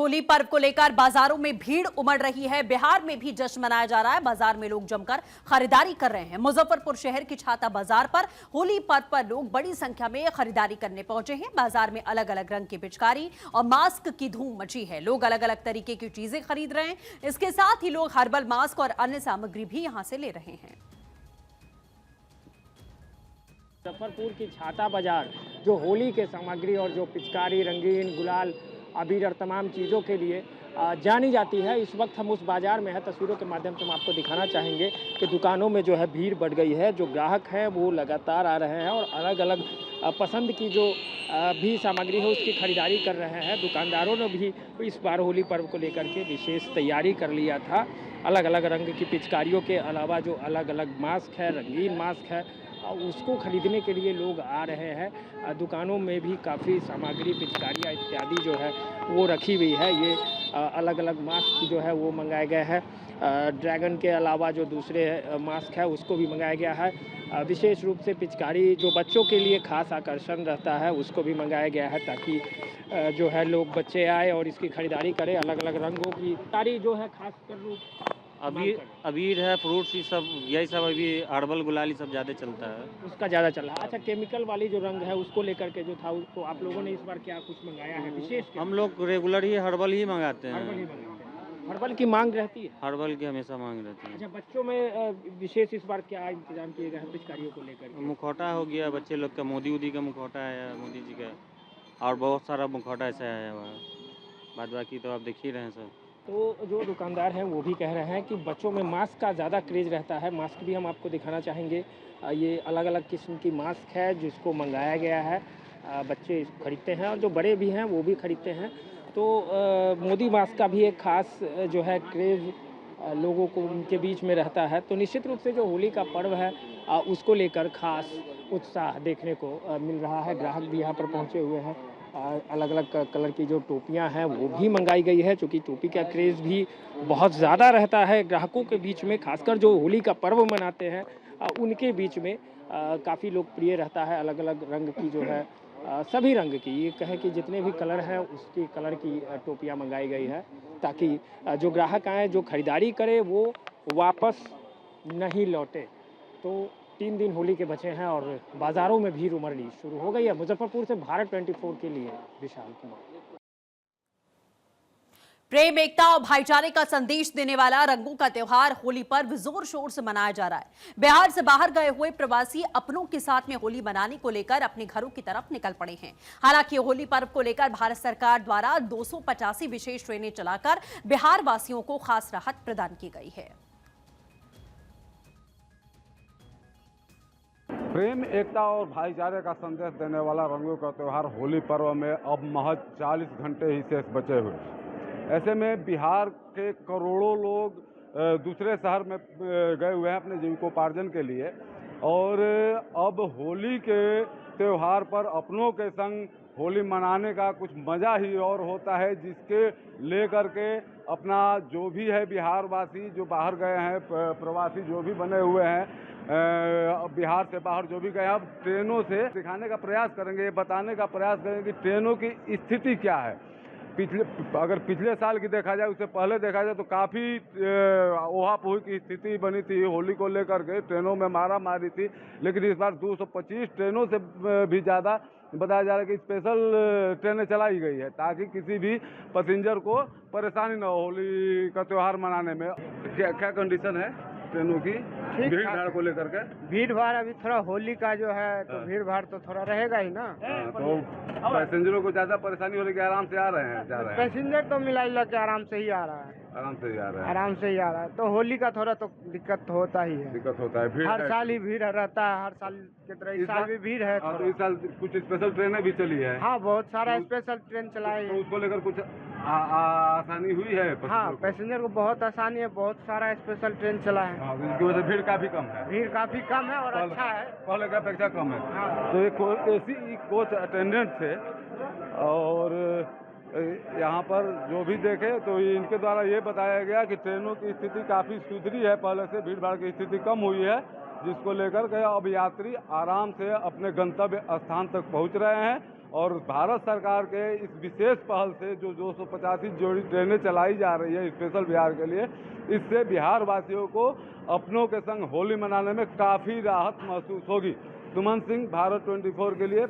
होली पर्व को लेकर बाजारों में भीड़ उमड़ रही है। बिहार में भी जश्न मनाया जा रहा है। बाजार में लोग जमकर खरीदारी कर रहे हैं। मुजफ्फरपुर शहर की छाता बाजार पर होली पर्व पर लोग बड़ी संख्या में खरीदारी करने पहुंचे हैं। बाजार में अलग अलग रंग की पिचकारी और मास्क की धूम मची है। लोग अलग अलग तरीके की चीजें खरीद रहे हैं। इसके साथ ही लोग हर्बल मास्क और अन्य सामग्री भी यहां से ले रहे हैं। मुजफ्फरपुर की छाता बाजार जो होली के सामग्री और जो पिचकारी, रंगीन, गुलाल, अबीर और तमाम चीज़ों के लिए जानी जाती है। इस वक्त हम उस बाज़ार में हैं। तस्वीरों के माध्यम से हम आपको दिखाना चाहेंगे कि दुकानों में जो है भीड़ बढ़ गई है। जो ग्राहक हैं वो लगातार आ रहे हैं और अलग अलग पसंद की जो भी सामग्री है उसकी खरीदारी कर रहे हैं। दुकानदारों ने भी इस बार होली पर्व को लेकर के विशेष तैयारी कर लिया था। अलग अलग रंग की पिचकारियों के अलावा जो अलग अलग मास्क है, रंगीन मास्क है, उसको खरीदने के लिए लोग आ रहे हैं। दुकानों में भी काफ़ी सामग्री, पिचकारियाँ इत्यादि जो है वो रखी हुई है। ये अलग अलग मास्क जो है वो मंगाए गए हैं। ड्रैगन के अलावा जो दूसरे मास्क है उसको भी मंगाया गया है। विशेष रूप से पिचकारी जो बच्चों के लिए खास आकर्षण रहता है उसको भी मंगाया गया है, ताकि जो है लोग बच्चे आए और इसकी खरीदारी करें। अलग अलग रंगों की सारी जो है खास कर अबीर है, फ्रूट्स, ये सब यही सब अभी हर्बल गुलाल सब ज़्यादा चलता है, उसका ज़्यादा चल रहा है। अच्छा, केमिकल वाली जो रंग है उसको लेकर के जो था उसको आप लोगों ने इस बार क्या कुछ मंगाया है विशेष? हम लोग रेगुलर ही हर्बल ही मंगाते हैं। हर्बल ही मंगाते हैं। हर्बल की मांग रहती है। हर्बल की हमेशा मांग रहती है। अच्छा, बच्चों में विशेष इस बार क्या इंतजाम किए गए हैं पिचकारियों को लेकर? मुखौटा हो गया बच्चे लोग का, मोदी का मुखौटा है, मोदी जी का, और बहुत सारा मुखौटा ऐसा आया हुआ है। बाद बाकी तो आप देख ही रहे हैं सब। तो जो दुकानदार हैं वो भी कह रहे हैं कि बच्चों में मास्क का ज़्यादा क्रेज़ रहता है। मास्क भी हम आपको दिखाना चाहेंगे। ये अलग अलग किस्म की मास्क है जिसको मंगाया गया है। बच्चे खरीदते हैं और जो बड़े भी हैं वो भी खरीदते हैं। तो मोदी मास्क का भी एक ख़ास जो है क्रेज़ लोगों को उनके बीच में रहता है। तो निश्चित रूप से जो होली का पर्व है उसको लेकर ख़ास उत्साह देखने को मिल रहा है। ग्राहक भी यहाँ पर पहुँचे हुए हैं। अलग अलग कलर की जो टोपियां हैं वो भी मंगाई गई है, क्योंकि टोपी का क्रेज़ भी बहुत ज़्यादा रहता है ग्राहकों के बीच में। खासकर जो होली का पर्व मनाते हैं उनके बीच में काफ़ी लोकप्रिय रहता है। अलग अलग रंग की जो है सभी रंग की, ये कहें कि जितने भी कलर हैं उसकी कलर की टोपियां मंगाई गई है, ताकि जो ग्राहक आए, जो खरीदारी करे, वो वापस नहीं लौटे। तो 3 दिन होली के बचे हैं और बाजारों में भीड़ उमड़नी शुरू हो गई है। मुजफ्फरपुर से भारत 24 के लिए विशाल कुमार। प्रेम, एकता और भाईचारे का संदेश देने वाला रंगों का त्योहार होली पर्व जोर शोर से मनाया जा रहा है। बिहार से बाहर गए हुए प्रवासी अपनों के साथ में होली मनाने को लेकर अपने घरों की तरफ निकल पड़े हैं। हालांकि होली पर्व को लेकर भारत सरकार द्वारा 285 विशेष ट्रेनें चलाकर बिहार वासियों को खास राहत प्रदान की गई है। प्रेम, एकता और भाईचारे का संदेश देने वाला रंगों का त्यौहार होली पर्व में अब महज 40 घंटे ही शेष बचे हुए। ऐसे में बिहार के करोड़ों लोग दूसरे शहर में गए हुए हैं अपने जीविकोपार्जन के लिए, और अब होली के त्यौहार पर अपनों के संग होली मनाने का कुछ मज़ा ही और होता है, जिसके लेकर के अपना जो भी है बिहार वासी जो बाहर गए हैं, प्रवासी जो भी बने हुए हैं बिहार से बाहर जो भी गए, अब ट्रेनों से दिखाने का प्रयास करेंगे, ये बताने का प्रयास करेंगे कि ट्रेनों की स्थिति क्या है। अगर पिछले साल की देखा जाए, उससे पहले देखा जाए तो काफ़ी ओहापोही की स्थिति बनी थी होली को लेकर के। ट्रेनों में मारा मारी थी, लेकिन इस बार 225 ट्रेनों से भी ज़्यादा बताया जा रहा है कि स्पेशल ट्रेनें चलाई गई है, ताकि किसी भी पैसेंजर को परेशानी न हो होली का त्यौहार मनाने में। क्या कंडीशन है ट्रेनों की भीड़ भाड़ को लेकर के? भीड़ भाड़ अभी थोड़ा होली का जो है तो भीड़ भाड़ तो थोड़ा रहेगा ही ना। तो पैसेंजरों को ज्यादा परेशानी हो रही है? आराम से आ रहे हैं, जा रहे हैं? पैसेंजर तो मिला के आराम से ही आ रहा है, आराम से ही आ रहे हैं, आराम से ही आ रहा है। तो होली का थोड़ा तो दिक्कत होता ही है, दिक्कत होता है। भीड़ हर साल ही भीड़ रहता है, हर साल की तरह इस साल भी भीड़ है। तो इस साल कुछ स्पेशल ट्रेनें भी चली है? हाँ, बहुत सारा स्पेशल ट्रेन चलाई तो है। उसको लेकर कुछ आसानी हुई है? हाँ, पैसेंजर को बहुत आसानी है, बहुत सारा स्पेशल ट्रेन चला है। इसकी वजह से भीड़ काफी कम है। भीड़ काफी कम है और अच्छा है, पहले की अपेक्षा कम है। हाँ। तो एक एसी कोच अटेंडेंट थे, और यहाँ पर जो भी देखे तो इनके द्वारा ये बताया गया कि ट्रेनों की स्थिति काफ़ी सुधरी है, पहले से भीड़ भाड़ की स्थिति कम हुई है, जिसको लेकर के अब यात्री आराम से अपने गंतव्य स्थान तक पहुँच रहे हैं। और भारत सरकार के इस विशेष पहल से जो 285 जोड़ी ट्रेनें चलाई जा रही है स्पेशल बिहार के लिए, इससे बिहार वासियों को अपनों के संग होली मनाने में काफ़ी राहत महसूस होगी। सुमन सिंह, भारत 24 के लिए।